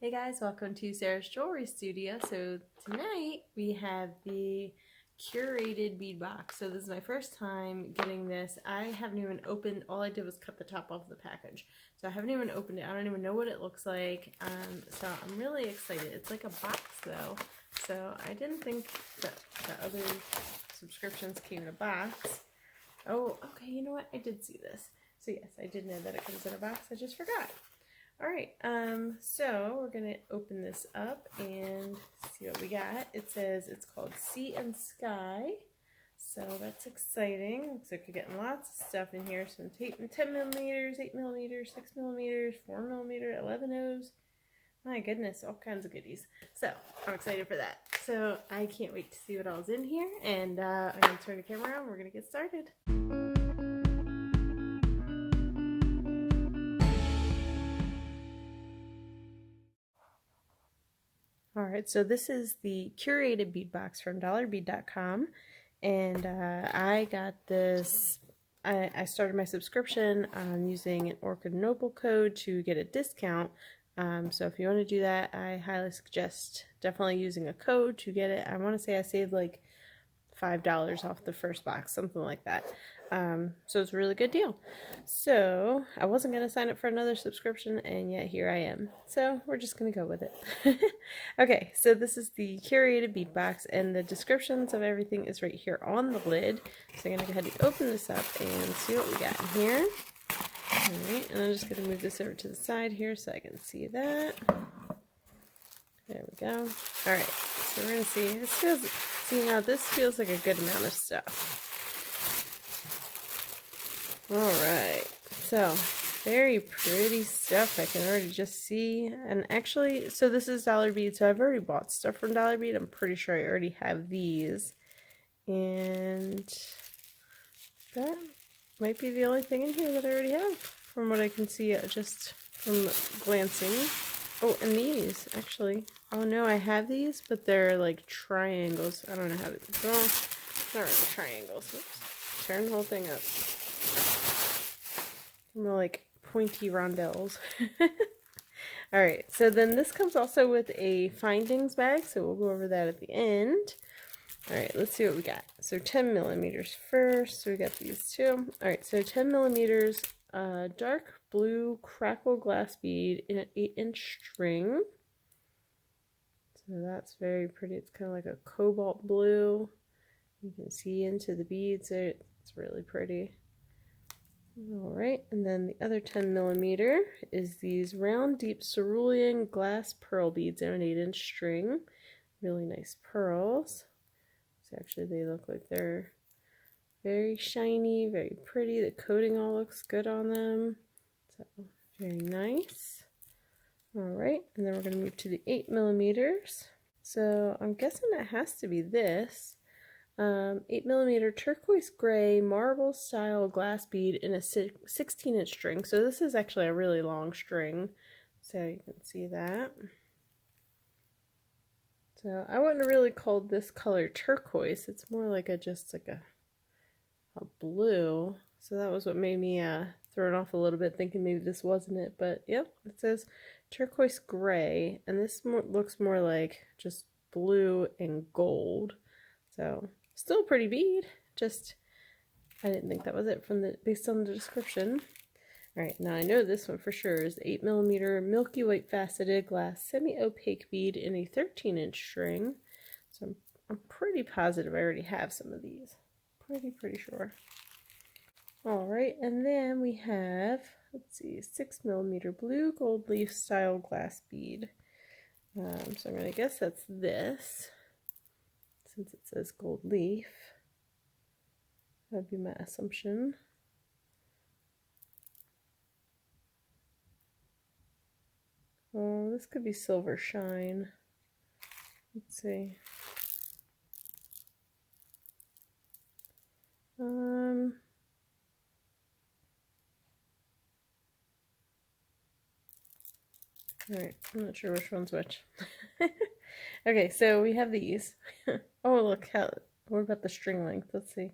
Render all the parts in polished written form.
Hey guys, welcome to Sarah's Jewelry Studio. So tonight we have the Curated Bead Box. So this is my first time getting this. I haven't even opened, all I did was cut the top off the package. So I haven't even opened it. I don't even know what it looks like. So I'm really excited. It's like a box though. So I didn't think that the other subscriptions came in a box. Oh, okay, you know what? I did see this. So yes, I did know that it comes in a box. I just forgot. Alright, so we're going to open this up and see what we got. It says it's called Sea and Sky, so that's exciting. Looks like you're getting lots of stuff in here. Some tape, 10 millimeters, 8 millimeters, 6 millimeters, 4 millimeter, 11 O's. My goodness, all kinds of goodies. So I'm excited for that. So I can't wait to see what all's in here, and I'm going to turn the camera on. We're going to get started. Alright, so this is the Curated Bead Box from dollarbead.com, and I got this, I started my subscription using an Orchid and Opal code to get a discount, so if you want to do that, I highly suggest definitely using a code to get it. I want to say I saved like $5 off the first box, something like that. So it's a really good deal. So I wasn't going to sign up for another subscription, and yet here I am. So we're just going to go with it. Okay, so this is the Curated Bead Box, and the descriptions of everything is right here on the lid. So I'm going to go ahead and open this up and see what we got in here. Alright, and I'm just going to move this over to the side here so I can see that. There we go. Alright, so we're going to see. This feels like a good amount of stuff. Alright, so very pretty stuff. I can already just see. And actually, so this is Dollar Bead, so I've already bought stuff from Dollar Bead. I'm pretty sure I already have these. And that might be the only thing in here that I already have, from what I can see just from glancing. Oh, and these, actually. Oh no, I have these, but they're like triangles. I don't know how to draw. Not really triangles. Oops. Turn the whole thing up. More like pointy rondelles. Alright, so then this comes also with a findings bag, so we'll go over that at the end. Alright, let's see what we got. So 10 millimeters first, so we got these two. Alright, so 10 millimeters dark blue crackle glass bead in an 8-inch string. So that's very pretty. It's kind of like a cobalt blue. You can see into the beads. It's really pretty. Alright, and then the other 10 millimeter is these round deep cerulean glass pearl beads in an 8-inch string. Really nice pearls. So actually they look like they're very shiny, very pretty. The coating all looks good on them. So very nice. Alright, and then we're going to move to the 8 millimeters. So I'm guessing that has to be this. 8 millimeter turquoise gray marble style glass bead in a 16-inch string. So this is actually a really long string. So you can see that. So I wouldn't have really called this color turquoise. It's more like just like a blue. So that was what made me thrown off a little bit, thinking maybe this wasn't it. But yep, it says turquoise gray, and this looks more like just blue and gold. So still a pretty bead, just I didn't think that was it based on the description. Alright, now I know this one for sure is the 8 millimeter milky white faceted glass semi-opaque bead in a 13-inch string. So I'm pretty positive I already have some of these. Pretty sure. Alright, and then we have, let's see, 6 millimeter blue gold leaf style glass bead. So I'm going to guess that's this, since it says gold leaf. That would be my assumption. Oh, this could be silver shine. Let's see. Alright, I'm not sure which one's which. Okay, so we have these. Oh, look, what about the string length? Let's see.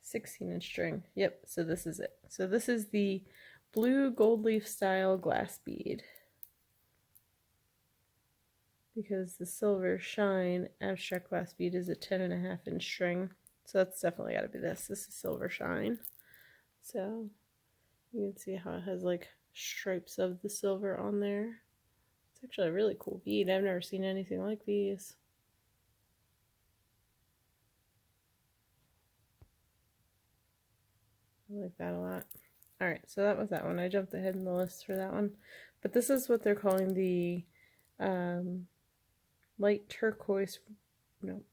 16-inch string. Yep, so this is it. So this is the blue gold leaf style glass bead. because the silver shine abstract glass bead is a 10.5-inch string. So that's definitely got to be this. This is silver shine. So you can see how it has like stripes of the silver on there. It's actually a really cool bead. I've never seen anything like these. I like that a lot. Alright, so that was that one. I jumped ahead in the list for that one. But this is what they're calling the light turquoise, no,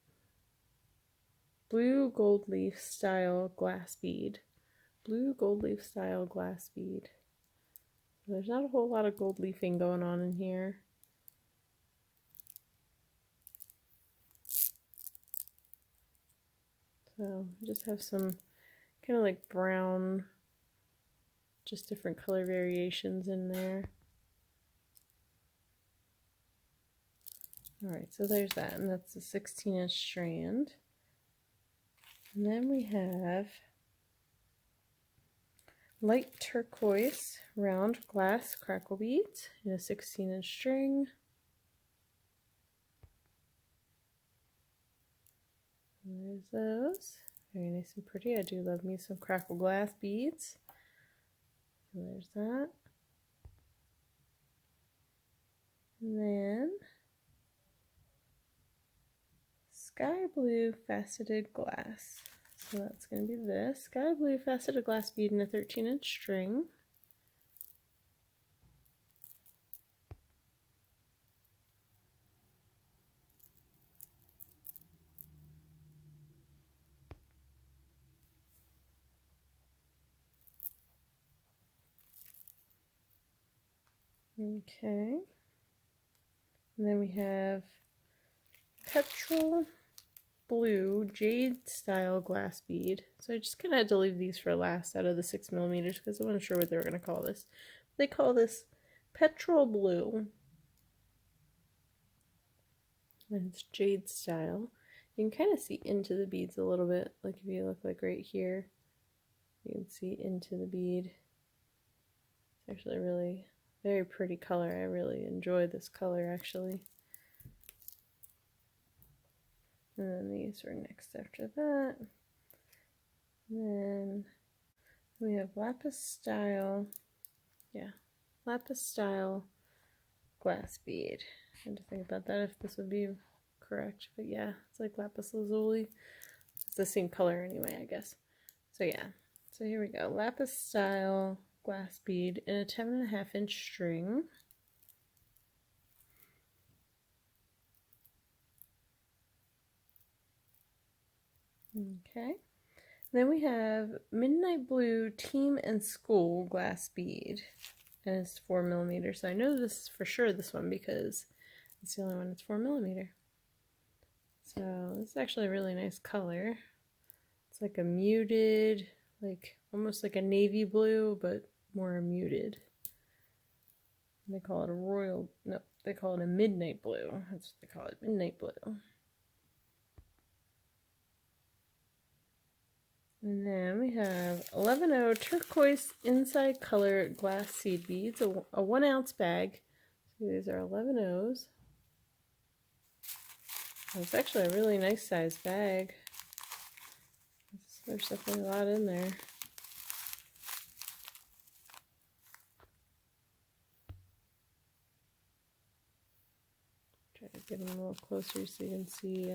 blue gold leaf style glass bead. Blue gold leaf style glass bead. There's not a whole lot of gold leafing going on in here. So I just have some kind of like brown, just different color variations in there. Alright, so there's that, and that's a 16-inch strand. And then we have light turquoise round glass crackle beads in a 16-inch string. And there's those. Very nice and pretty. I do love me some crackle glass beads. And there's that. And then sky blue faceted glass. So that's going to be this. Sky blue faceted glass bead in a 13-inch string. Okay. And then we have petrol blue jade style glass bead. So I just kind of had to leave these for last out of the 6mm because I wasn't sure what they were going to call this. They call this petrol blue. And it's jade style. You can kind of see into the beads a little bit. Like if you look like right here, you can see into the bead. It's actually a really very pretty color. I really enjoy this color actually. And then these were next after that. And then we have lapis style, lapis style glass bead. I had to think about that if this would be correct, but yeah, it's like lapis lazuli. It's the same color anyway, I guess. So yeah, so here we go. Lapis style glass bead in a 10.5-inch string. Okay. Then we have midnight blue team and school glass bead. And it's 4mm. So I know this is for sure this one because it's the only one that's 4mm. So this is actually a really nice color. It's like a muted, like almost like a navy blue, but more muted. And they call it a royal, no, they call it a midnight blue. That's what they call it, midnight blue. And then we have 11-0 turquoise inside color glass seed beads, a 1 ounce bag. So these are 11-0s. It's actually a really nice size bag. There's definitely a lot in there. Try to get them a little closer so you can see.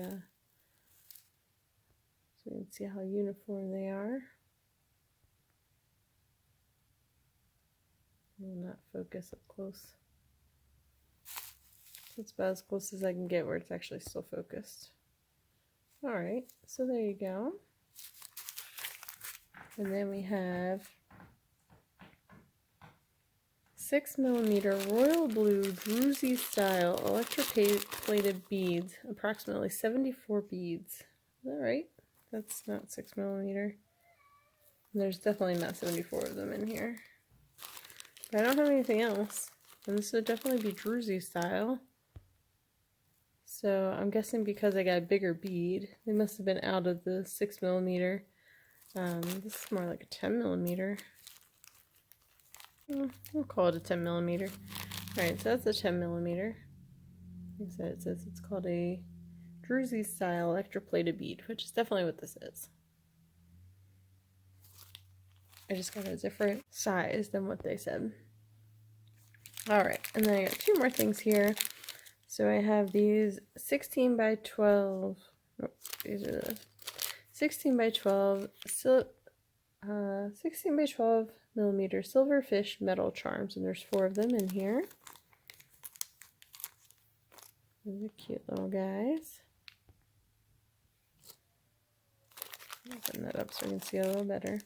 So you can see how uniform they are. Will not focus up close. So it's about as close as I can get where it's actually still focused. Alright, so there you go. And then we have 6mm royal blue druzy style electroplated beads, approximately 74 beads. Is that right? That's not 6mm. There's definitely not 74 of them in here. But I don't have anything else. And this would definitely be druzy style. So I'm guessing because I got a bigger bead, they must have been out of the 6mm. This is more like a 10mm. We'll call it a 10mm. Alright, so that's a 10mm. Like I said, it says it's called a Druzy style electroplated bead, which is definitely what this is. I just got a different size than what they said. Alright, and then I got two more things here. So I have these 16 by 12, oh, these are the 16 by 12, 16 by 12 millimeter silverfish metal charms, and there's 4 of them in here. These are cute little guys. Open that up so we can see a little better.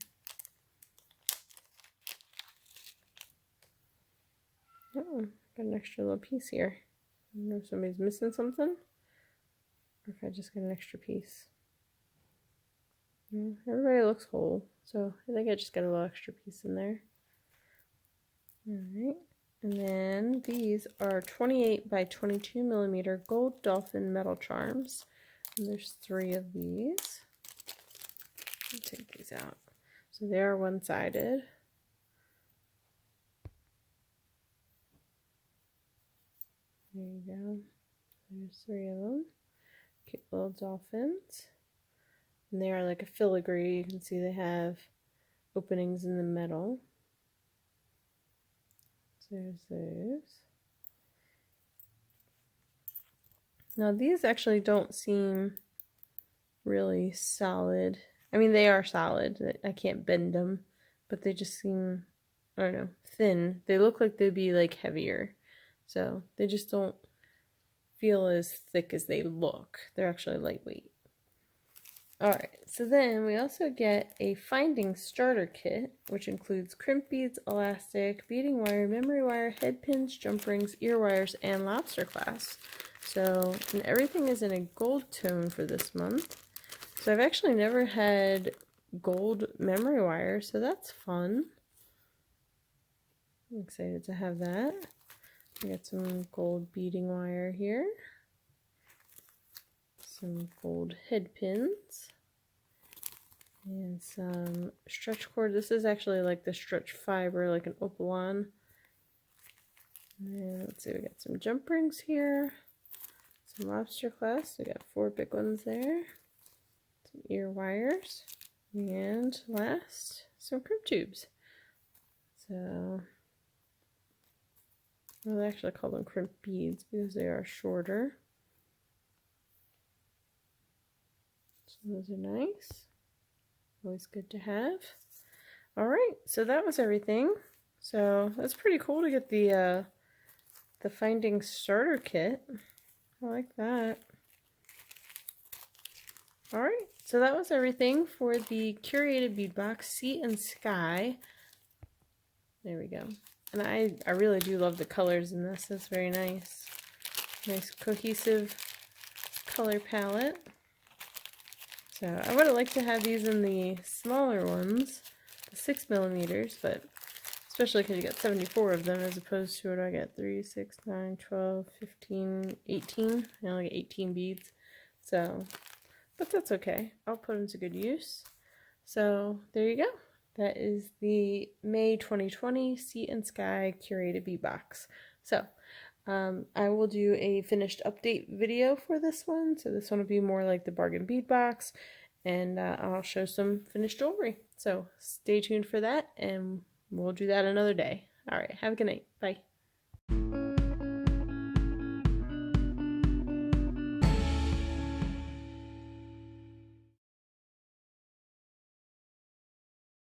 Oh, got an extra little piece here. I don't know if somebody's missing something, or if I just got an extra piece. Everybody looks whole, so I think I just got a little extra piece in there. Alright, and then these are 28 by 22 millimeter gold dolphin metal charms. And there's 3 of these. I'll take these out. So they are one-sided. There you go. There's 3 of them. Cute little dolphins. And they are like a filigree. You can see they have openings in the metal. So there's those. Now these actually don't seem really solid. I mean, they are solid. I can't bend them, but they just seem, I don't know, thin. They look like they'd be like heavier. So they just don't feel as thick as they look. They're actually lightweight. Alright, so then we also get a finding starter kit, which includes crimp beads, elastic, beading wire, memory wire, head pins, jump rings, ear wires, and lobster clasps. So, and everything is in a gold tone for this month. So I've actually never had gold memory wire, so that's fun. I'm excited to have that. I got some gold beading wire here. Some gold head pins. And some stretch cord. This is actually like the stretch fiber, like an Opal. And let's see, we got some jump rings here. Some lobster clasps. We got 4 big ones there. Some ear wires. And last, some crimp tubes. So, well, they actually call them crimp beads because they are shorter. So those are nice. Always good to have. Alright, so that was everything. So that's pretty cool to get the Finding Starter Kit. I like that. Alright, so that was everything for the Curated Bead Box Sea and Sky. There we go. And I really do love the colors in this. It's very nice. Nice cohesive color palette. So I would have liked to have these in the smaller ones, the 6 millimeters, but especially because you got 74 of them as opposed to what I got, 3, 6, 9, 12, 15, 18. I only get 18 beads. So, but that's okay. I'll put them to good use. So there you go. That is the May 2020 Sea and Sky Curated Bead Box. So I will do a finished update video for this one. So this one will be more like the bargain bead box, and I'll show some finished jewelry. So stay tuned for that, and we'll do that another day. All right, have a good night. Bye.